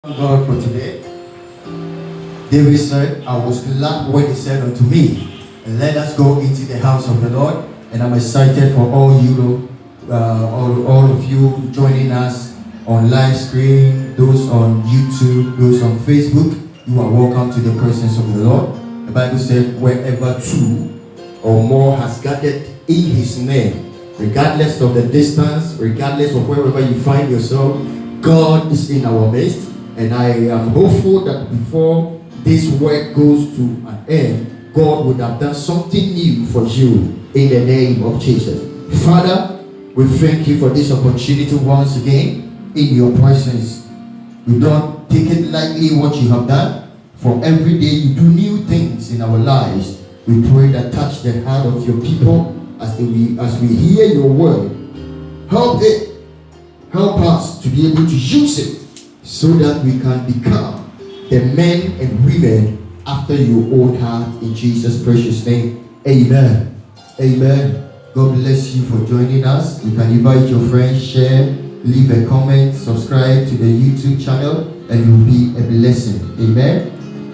God for today. David said, I was glad when he said unto me, let us go into the house of the Lord. And I'm excited for all you, all of you joining us on live stream, those on YouTube, those on Facebook. You are welcome to the presence of the Lord. The Bible said, wherever two or more has gathered in his name, regardless of the distance, regardless of wherever you find yourself, God is in our midst. And I am hopeful that before this work goes to an end, God would have done something new for you in the name of Jesus. Father, we thank you for this opportunity once again in your presence. We don't take it lightly what you have done. For every day you do new things in our lives. We pray that touch the heart of your people as we hear your word. Help us to be able to use it so that we can become the men and women after your own heart, in Jesus' precious name. Amen. Amen. God bless you for joining us. You can invite your friends, share, leave a comment, subscribe to the YouTube channel, and you'll be a blessing. Amen.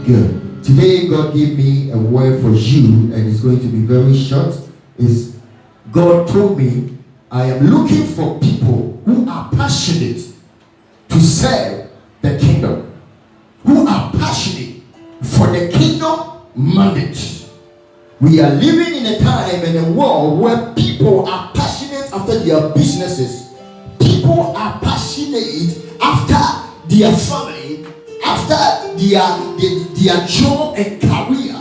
Good. Today God gave me a word for you, and it's going to be very short. God told me, I am looking for people who are passionate to serve the kingdom, who are passionate for the kingdom mandate. We are living in a time and a world where people are passionate after their businesses. People are passionate after their family, after their job and career.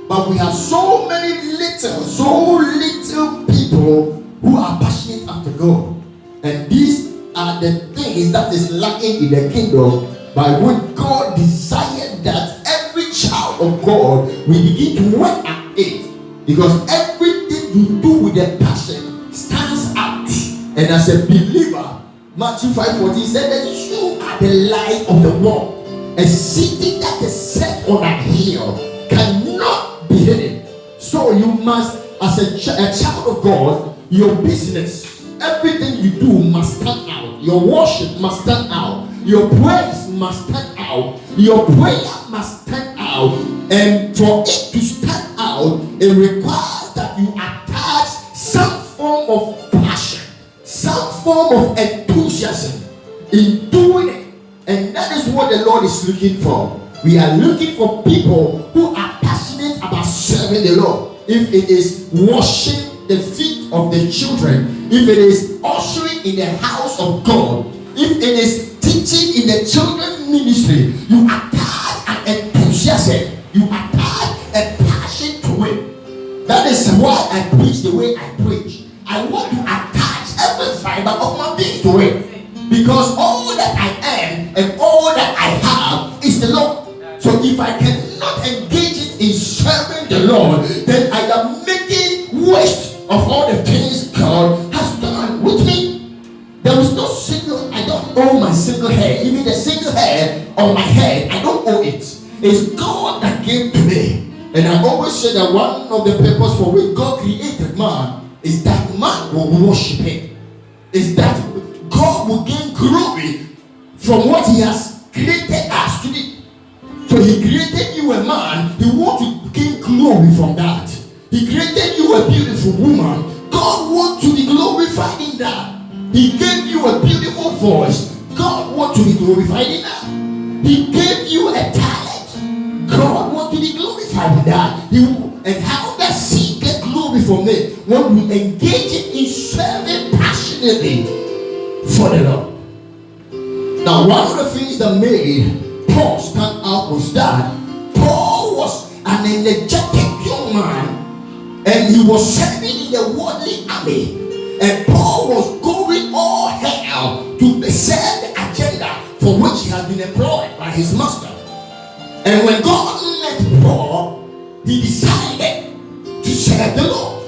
But we have so little people who are passionate after God. And these are the things that is lacking in the kingdom, by which God desired that every child of God will begin to work at it. Because everything you do with a passion stands out. And as a believer, Matthew 5:14 said that you are the light of the world. A city that is set on a hill cannot be hidden. So you must, as a child of God, your business, everything you do must stand out. Your worship must stand out. Your praise must stand out. Your prayer must stand out. And for it to stand out, it requires that you attach some form of passion, some form of enthusiasm in doing it. And that is what the Lord is looking for. We are looking for people who are passionate about serving the Lord. If it is washing the feet of the children, if it is ushering in the house of God, if it is teaching in the children ministry, you attach an enthusiasm, you attach a passion to it. That is why I preach the way I preach. I want to attach every fiber of my being to it, because all that I am and all that I have is the Lord. So if I cannot engage it in serving the Lord, then I am making waste of all the things God has done with me. There is no single, I don't owe my single hair. Even the single hair on my head, I don't owe it. It's God that gave to me. And I always say that one of the purposes for which God created man is that man will worship him. Is that God will gain glory from what he has created us to be. So he created you a man, he wants to gain glory from that. He created you a beautiful woman. God wants to be glorified in that. He gave you a beautiful voice. God wants to be glorified in that. He gave you a talent. God wants to be glorified in that. And how does he get glory from it? When we engage it in serving passionately for the Lord. Now, one of the things that made Paul stand out was that Paul was an energetic young man. And he was serving in the worldly army. And Paul was going all hell to serve the agenda for which he had been employed by his master. And when God met Paul, he decided to serve the Lord.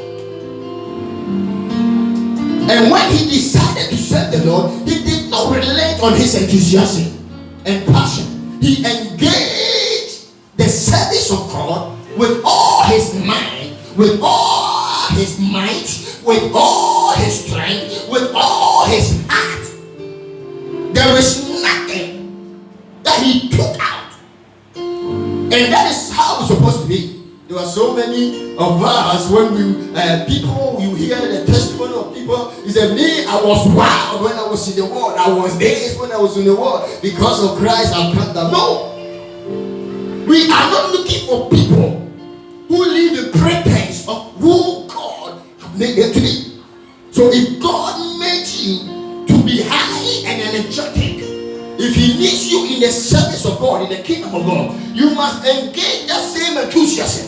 And when he decided to serve the Lord, he did not relent on his enthusiasm and passion. He engaged the service of God with all his mind, with all his might, with all his strength, with all his heart. There is nothing that he took out. And that is how it's supposed to be. There are so many of us when you hear the testimony of people. You say, me, I was wild when I was in the world. I was this when I was in the world. Because of Christ, I've come down. No. We are not looking for people who live in pretense of who God has made them to be. So if God made you to be high and energetic, if he needs you in the service of God, in the kingdom of God, you must engage that same enthusiasm,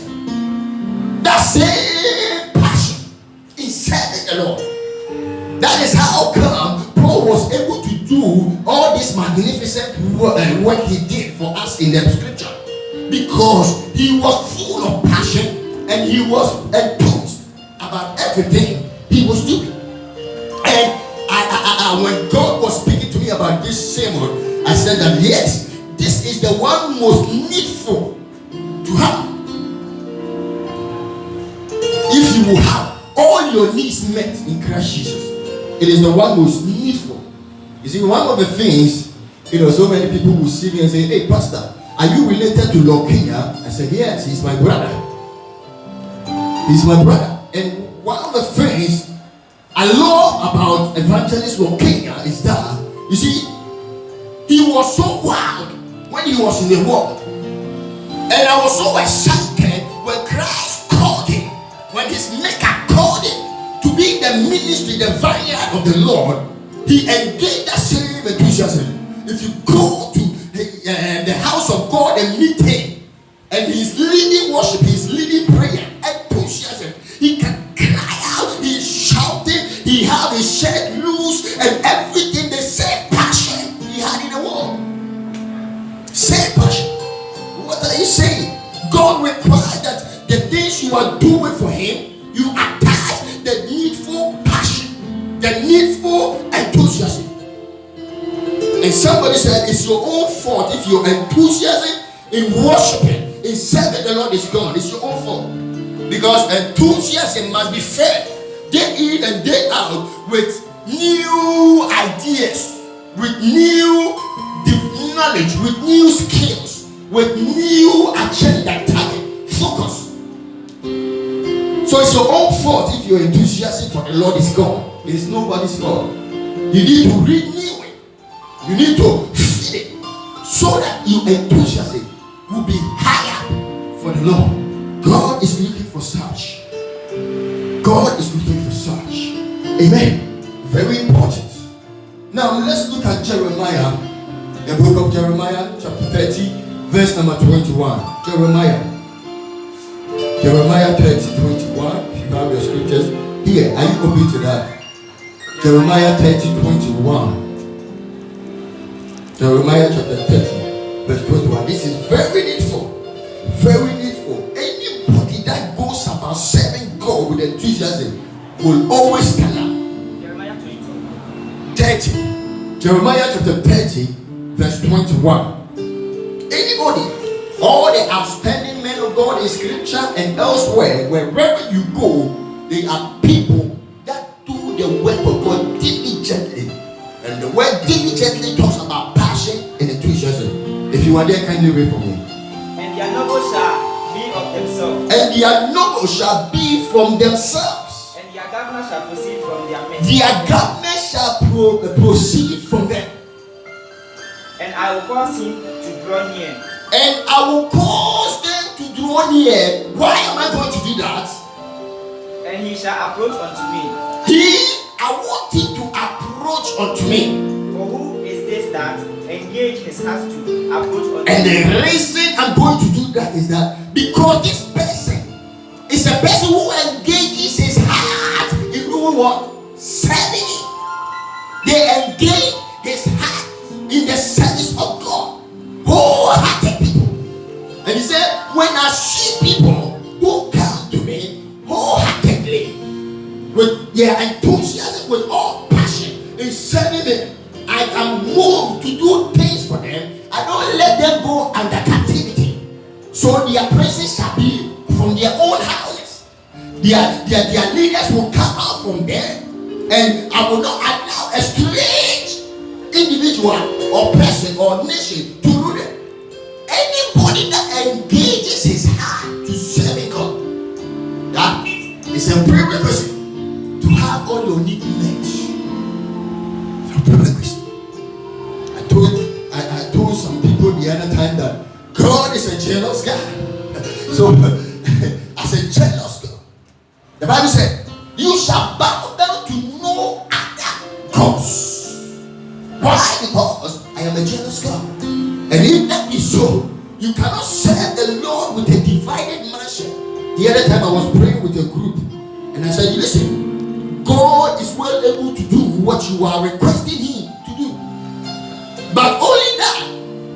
that same passion in serving the Lord. That is how come Paul was able to do all this magnificent work he did for us in the scripture. Because he was full of passion and he was enthused about everything he was doing. And when God was speaking to me about this sermon, I said that yes, this is the one most needful to have. If you will have all your needs met in Christ Jesus, it is the one most needful. You see, one of the things, so many people will see me and say, hey, Pastor, are you related to Lord Kenya? I said, yes, he's my brother. He's my brother. And one of the things I love about Evangelist Lord Kenya is that, you see, he was so wild when he was in the world. And I was so excited when Christ called him, when his maker called him to be the ministry, the vineyard of the Lord. He engaged that same enthusiasm. If you go to the house of God and meet him, and he's leading worship, he's leading prayer, enthusiasm, he can cry out, he's shouting, he had his shirt loose, and everything. The same passion he had in the world. Same passion. What are you saying? God requires that the things you are doing for him, you attach the needful passion, the needful enthusiasm. And somebody said it's your own fault if your enthusiasm in worshiping, in serving the Lord is gone. It's your own fault. Because enthusiasm must be fed day in and day out with new ideas, with new knowledge, with new skills, with new agenda, target, focus. So it's your own fault if your enthusiasm for the Lord is gone. It is nobody's fault. You need to renew it. You need to feed it so that your enthusiasm will be higher for the Lord. God is looking for such. God is looking for such. Amen. Very important. Now let's look at Jeremiah, the book of Jeremiah, chapter 30, verse number 21. Jeremiah 30, 21. If you have your scriptures here, are you open to that? Jeremiah 30, 21. Jeremiah chapter 30, verse 21. This is very needful. Very needful. Anybody that goes about serving God with enthusiasm will always stand up. Jeremiah 30. Jeremiah chapter 30, verse 21. Anybody, all the outstanding men of God in scripture and elsewhere, wherever you go, they are people that do the work of God diligently. And the word diligently talks about passion and enthusiasm. If you are there, kindly read for me. And their noble shall be of themselves. And their noble shall be from themselves. And their governor shall proceed from their men. Their government shall proceed from them. And I will cause him to draw near. And I will cause them to draw near. Why am I going to do that? And he shall approach unto me. I want him to approach unto me. For who is this that engage his heart to approach unto And me? the reason I'm going to do that is that because this person is a person who engages his heart in doing what? Serving him. They engage his heart in the service of God. Wholehearted people. And he said, when I see people who come to me wholeheartedly, with their enthusiasm, with all passion in serving them, I am moved to do things for them. I don't let them go under captivity. So their presence shall be from their own houses. Their leaders will come out from there, and I will not allow a strange individual or person or nation to rule them. Anybody that engages his heart to serving God, that is a prerequisite to have all your needs met. It's a prerequisite. I told some people the other time that God is a jealous God. So, as a jealous God, the Bible said, you shall bow down to no other gods. Why? Because I am a jealous God. And if that is so, you cannot serve the Lord with a divided mansion. The other time I was praying with a group, and I said, listen, God is well able to do what you are requesting Him to do. But only that,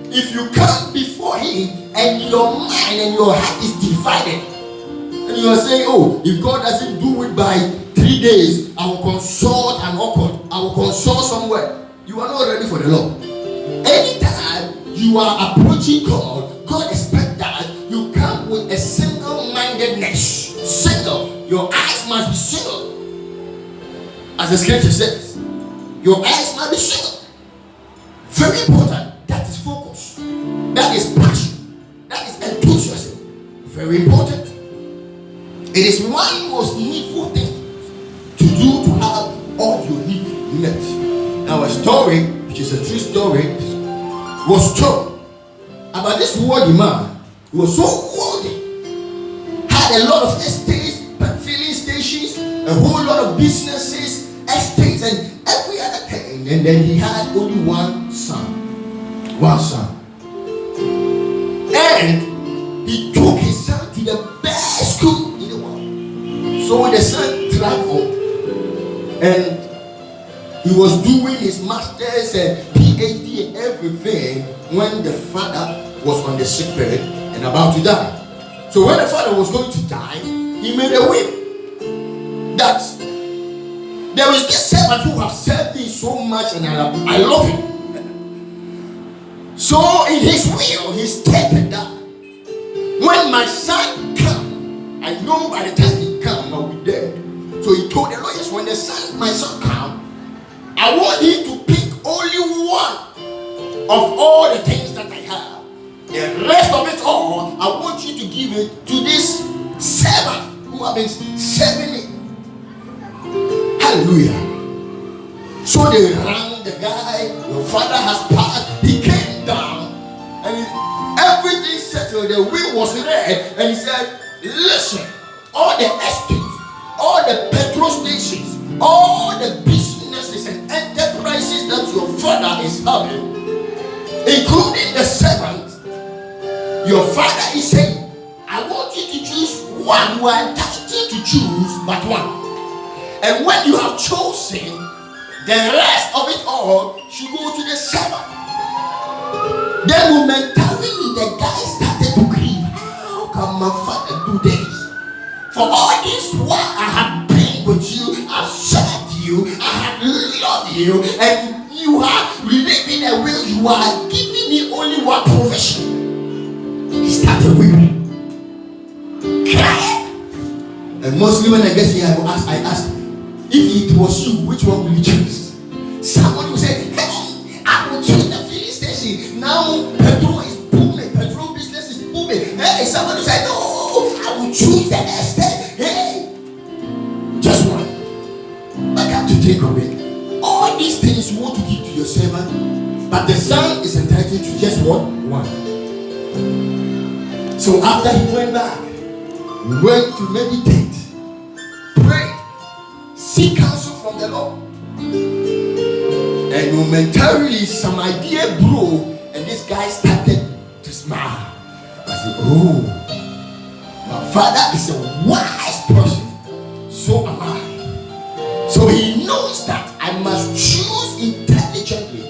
if you come before Him and your mind and your heart is divided, and you are saying, oh, if God doesn't do it by 3 days, I will consult an occult, I will consult somewhere. You are not ready for the Lord. Anytime you are approaching God, God expects that you come with a single-mindedness. Single. Your eyes must be single. As the scripture says, your eyes must be single. Very important. That is focus. That is passion. That is enthusiasm. Very important. It is one most needful thing to do to have all your needs met. Now a story, which is a true story, was told about this worthy man. He was so worthy, had a lot of estates, filling stations, a whole lot of businesses, estates, and every other thing. And then he had only one son. And he took his son to the best school in the world. So when the son traveled, and he was doing his master's and PhD and everything, when the father was on the sick bed and about to die. So when the father was going to die, he made a will that there is this servant who has served me so much and I love him. So in his will, he stated that when my son comes, I know by the time he comes, I'll be dead. So he told the lawyers, when my son comes, I want him to pick only one of all the things that I have. The rest of it all, I want you to give it to this servant who has been serving me. Hallelujah. So they rang the guy, your father has passed. He came down and everything settled. The will was read, and he said, listen, all the estates, all the petrol stations, all the businesses and enterprises that your father is having, including the servant, your father is saying, I want you to choose one. You are entitled to choose but one. And when you have chosen, the rest of it all should go to the servant. Then momentarily the guy started to grieve. How can my father do this? For all this while I have been with you, I've served you, I have loved you, and you are living a will. You are giving me only one provision. He started weeping, crying. And mostly when I get here, I ask, if it was you, which one will you choose? Someone will say, hey, I will choose the filling station. Now petrol is booming, petrol business is booming. Hey, someone will say, no, I will choose the estate. Hey, just one. I got to think of it. All these things you want to give to your servant, but the son is entitled to just one. So after he went back, we went to meditate, pray, seek counsel from the Lord. And momentarily some idea broke, and this guy started to smile. I said, oh, my father is a wise person, so am I. So he knows that I must choose intelligently.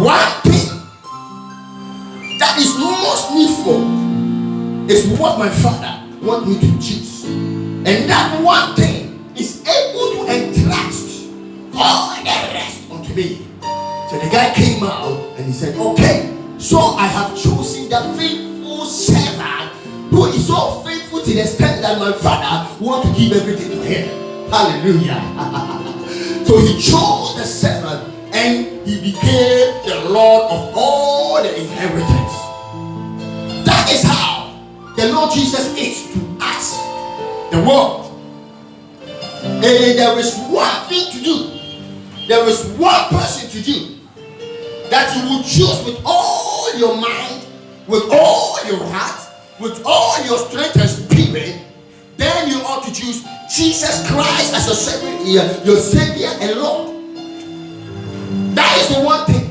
One thing that is most needful is what my father wants me to choose. And that one thing is able to entrust all the rest unto me. So the guy came out and he said, okay, so I have chosen the faithful servant who is so faithful to the extent that my father wants to give everything to him. Hallelujah. So he chose the servant he became the Lord of all the inheritance. That is how the Lord Jesus is to us, the world. And there is one thing to do. There is one person to do that you will choose with all your mind, with all your heart, with all your strength and spirit. Then you ought to choose Jesus Christ as your Savior and Lord. That is the one thing.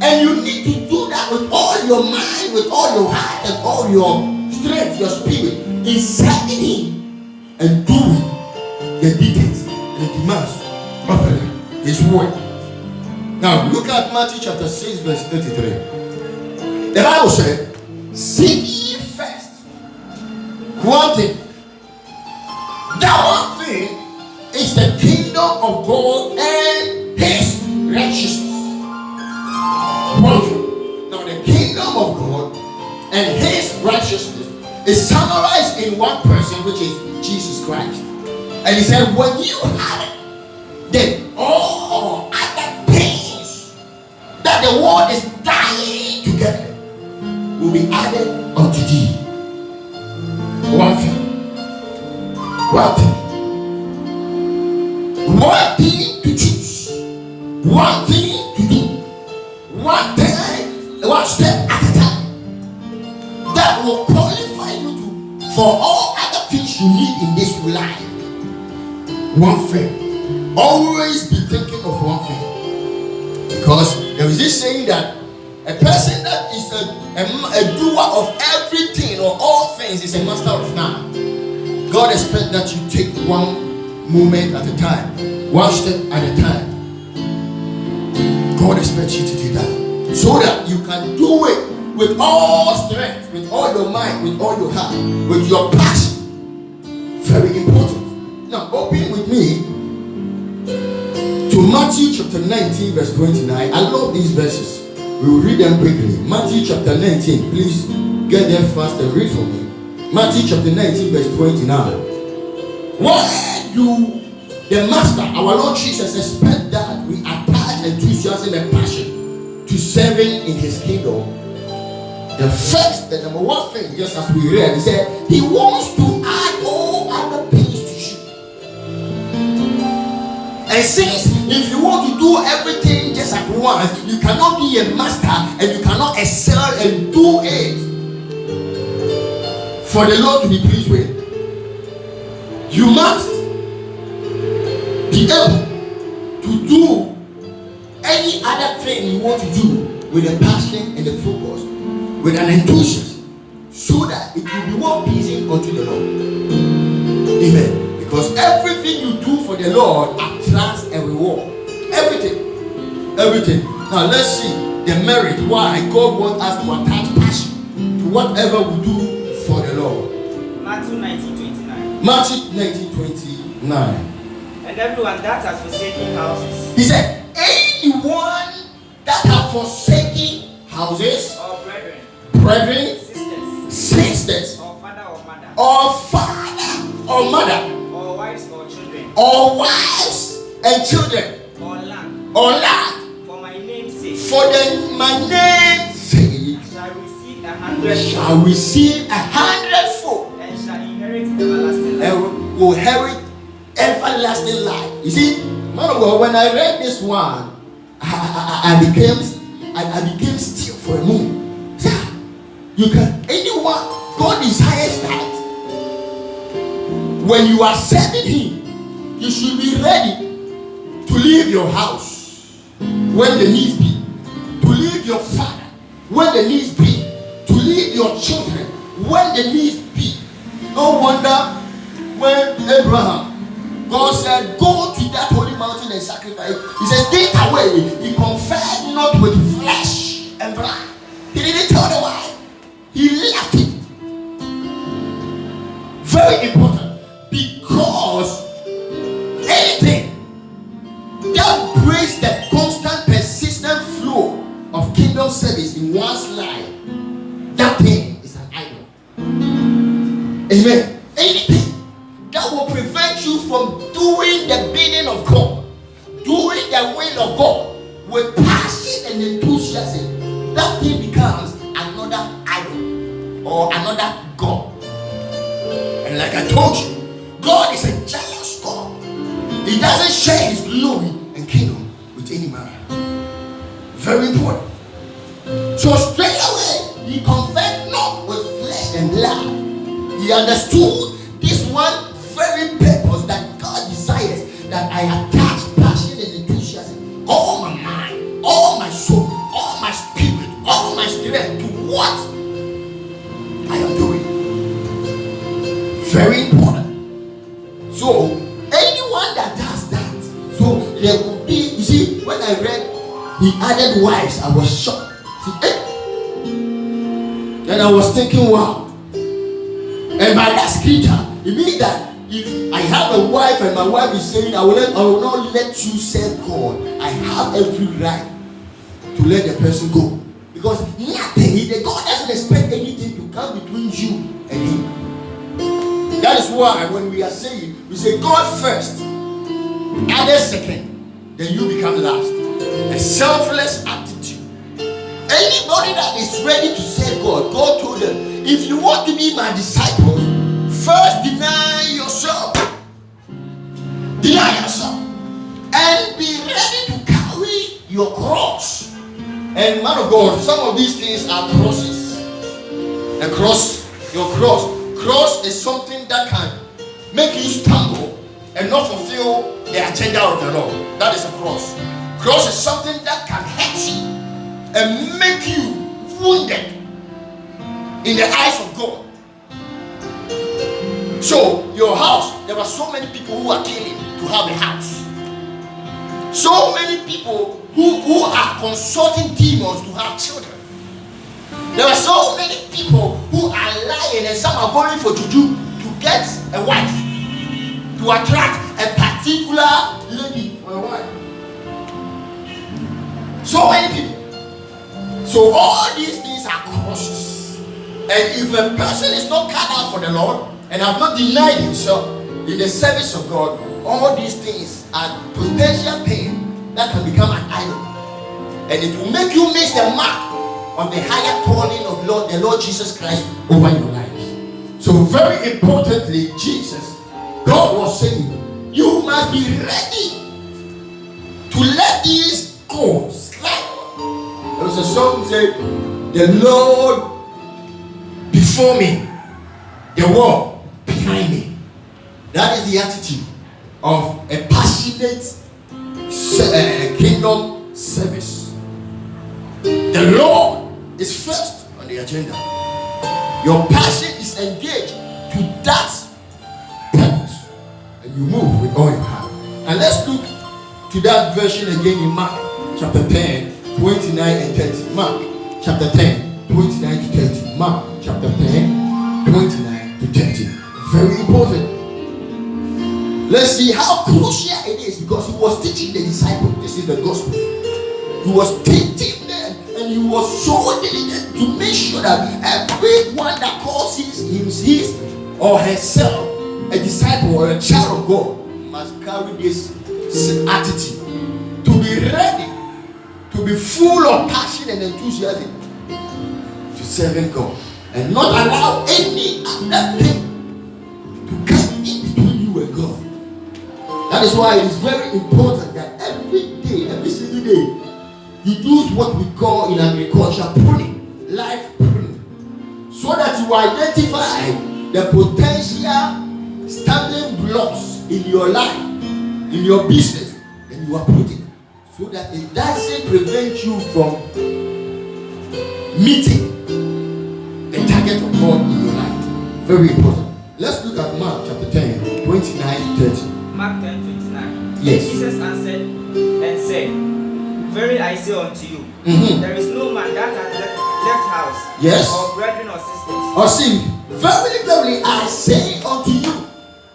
And you need to do that with all your mind, with all your heart, and all your strength, your spirit, in serving Him and doing the details and the demands of His word. Now look at Matthew chapter 6 verse 33. The Bible said, seek ye first one thing. That one thing is the kingdom of God and His righteousness. One thing. Now the kingdom of God and His righteousness is summarized in one person, which is Jesus Christ. And He said, when you have it, then all other things that the world is dying to get will be added unto thee. One thing. One thing. One thing to choose. One thing to do. One thing, one step at a time. That will qualify you for all other things you need in this life. One thing. Always be thinking of one thing. Because there is this saying that a person that is a doer of everything or all things is a master of none. God expects that you take one moment at a time, one step at a time. God expects you to do that so that you can do it with all strength, with all your mind, with all your heart, with your passion. Very important. Now open with me to Matthew chapter 19 verse 29. I love these verses. We will read them quickly. Matthew chapter 19. Please get there fast and read for me. Matthew chapter 19 verse 29. Why do the Master, our Lord Jesus, expect that we attach enthusiasm and passion to serving in His kingdom? The first, the number one thing, just as we read, He said He wants to add all other things to you. And since if you want to do everything just at once, you cannot be a master and you cannot excel and do it for the Lord to be pleased with. You must be able to do any other thing you want to do with a passion and a focus, with an enthusiasm, so that it will be more pleasing unto the Lord. Amen. Because everything you do for the Lord attracts a reward. Everything. Now let's see the merit why God wants us to attach passion to whatever we do for the Lord. Matthew 19:29. Matthew 19:29. And everyone that has forsaken houses. He said, anyone that has forsaken houses, or brethren, sisters, or father or mother, or mother, or wives or children, and children, or land, for my name's sake, my name's sake, shall receive 100-fold, and shall inherit everlasting life. And will inherit everlasting life. You see, man of God, when I read this one, I became still for a moment. Yeah, you can anyone. God desires that when you are serving Him, you should be ready to leave your house when the needs be, to leave your father when the needs be, to leave your children when the needs be. No wonder when Abraham, God said, go to that holy mountain and sacrifice. He said, stay away. He conferred not with flesh and blood. He didn't tell the wife. He left it. Very important. Because anything that breaks the constant, persistent flow of kingdom service in one's life, that thing is an idol. Amen. Anything that will prevent you from doing the bidding of God, doing the will of God with passion So straight away, he conferred not with flesh and blood. He understood this one very purpose that God desires, that I attach passion and enthusiasm, all my mind, all my soul, all my spirit, all my strength to what I am doing. Very important. So anyone that does that, so there will be, you see, when I read he added wives, I was shocked. Then I was thinking, wow. And by that scripture, it means that if I have a wife and my wife is saying, I will not let you serve God, I have every right to let the person go. Because nothing, God doesn't expect anything to come between you and him. That is why when we are saying, we say God first, others second, then you become last. A selfless attitude. Anybody that is ready to serve God, God told them, if you want to be my disciple, first deny yourself. Deny yourself. And be ready to carry your cross. And man of God, some of these things are crosses. A cross, your cross. Cross is something that can make you stumble and not fulfill the agenda of the Lord. That is a cross. Cross is something that can hurt you and make you wounded in the eyes of God. So, your house, there are so many people who are killing to have a house. So many people who are consulting demons to have children. There are so many people who are lying, and some are going for juju to get a wife, to attract a particular lady for a wife. So many people. So all these things are crosses. And if a person is not cut out for the Lord and have not denied himself in the service of God, all these things are potential pain that can become an idol. And it will make you miss the mark on the higher calling of the Lord Jesus Christ over your lives. So very importantly, Jesus, God was saying, you must be ready to let these go slide. There was a song that said, the Lord before me, the world behind me. That is the attitude of a passionate kingdom service. The Lord is first on the agenda. Your passion is engaged to that purpose, and you move with all your heart. And let's look to that version again in Mark chapter 10, 29 and 30. Mark chapter 10, 29 to 30. Mark chapter 10, 29 to 30. Very important. Let's see how crucial it is, because he was teaching the disciples. This is the gospel. He was teaching them, and he was so diligent to make sure that everyone that calls his or herself a disciple or a child of God must carry this attitude, to be ready, to be full of passion and enthusiasm to serving God, and not allow any other thing to come in between you and God. That is why it is very important that every day, every single day, you do what we call in agriculture pruning, life pruning, so that you identify the potential stumbling blocks in your life, in your business, and you uproot it, so that it doesn't prevent you from meeting the target of God in your life. Very important. Let's look at Mark chapter 10, 29 to 30. Mark 10:29. Yes. Jesus answered and said, very I say unto you, there is no man that hath left house, yes, or brethren or sisters, or sin. Verily, verily, I say unto you,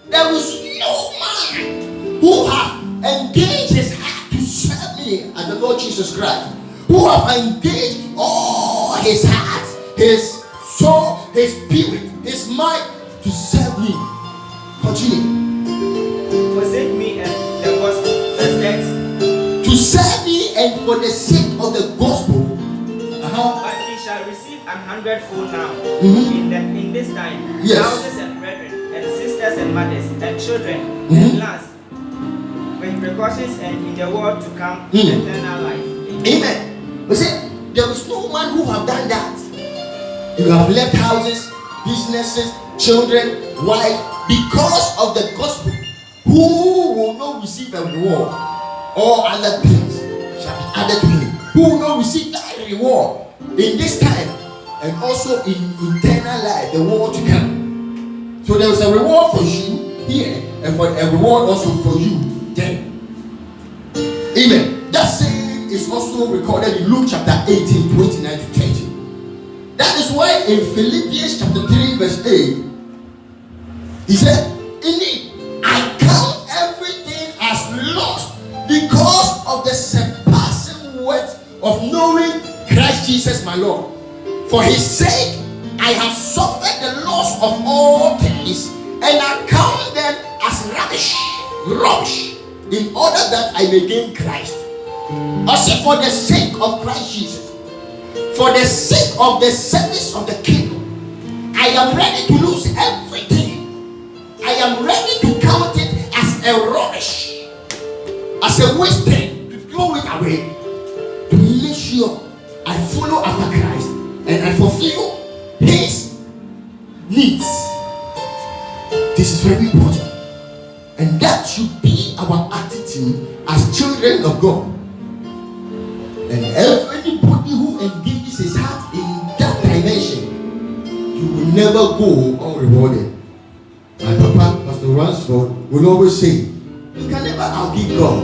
there is no man who hath engaged his heart to serve me as the Lord Jesus Christ, who hath engaged all his heart, his soul, his spirit, his mind to serve me. Continue. forsake me and the gospel. Verse 30. To serve me and for the sake of the gospel. But he shall receive 100-fold now in this time, yes, houses and brethren and sisters and mothers and children and lands, with precautions, and in the world to come eternal life. Amen. You see, there is no one who have done that. You have left houses, businesses, children, wife, because of the gospel. Who will not receive a reward? All other things shall be added to him. Who will not receive that reward in this time and also in eternal life, the world to come? So there is a reward for you here and for a reward also for you then. Amen. That saying is also recorded in Luke chapter 18, 29 to 30. That is why in Philippians chapter 3 verse 8, he said, indeed, I count everything as lost because of the surpassing worth of knowing Christ Jesus my Lord. For his sake, I have suffered the loss of all things, and I count them as rubbish, in order that I may gain Christ. I say, for the sake of Christ Jesus, for the sake of the service of the kingdom, I am ready to lose everything. I am ready to count it as a rubbish, as a wasted, to throw it away, to make sure I follow after Christ and I fulfill his needs. This is very important, and that should be our attitude as children of God. And anybody who engages his heart in that dimension, you will never go unrewarded. My papa, Pastor Ransford, will always say, you can never outgive God.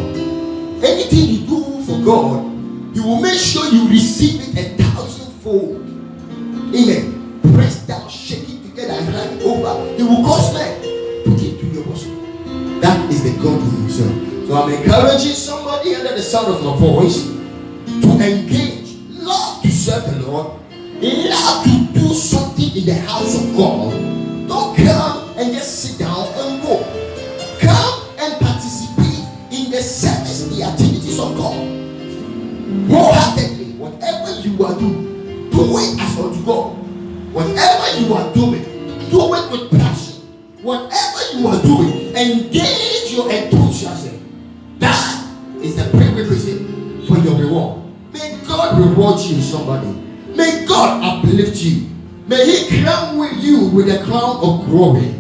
Anything you do for God, He will make sure you receive it 1,000-fold. Amen. Press down, shake it together, and hand it over. He will cause men to give to your bosom. That is the God in Himself. So I'm encouraging somebody under the sound of my voice to engage, love to serve the Lord, love to do something in the house of God. Don't come and just sit down and go. Come and participate in the service, the activities of God. Wholeheartedly, whatever you are doing, do it as unto God. Whatever you are doing, do it with passion. Whatever you are doing, engage your enthusiasm. That is the prerequisite for your reward. May God reward you, somebody. May God uplift you. May He crown with you with a crown of glory,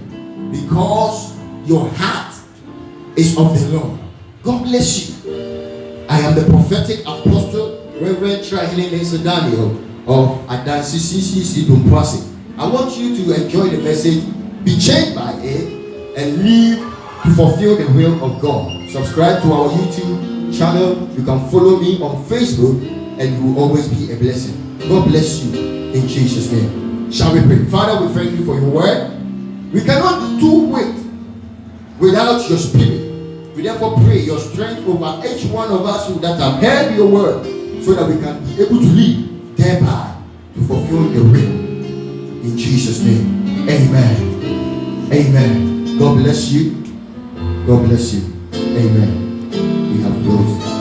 because your heart is of the Lord. God bless you. I am the prophetic apostle, Reverend Trahini Nelson Daniel of Adansi CCC Dumprasi. I want you to enjoy the message, be changed by it, and live to fulfill the will of God. Subscribe to our YouTube channel. You can follow me on Facebook, and you will always be a blessing. God bless you in Jesus' name. Shall we pray? Father, we thank you for your word. We cannot do it without your spirit. We therefore pray your strength over each one of us that have heard your word, so that we can be able to live thereby to fulfill your will. In Jesus' name. Amen. Amen. God bless you. God bless you. Amen. We have closed.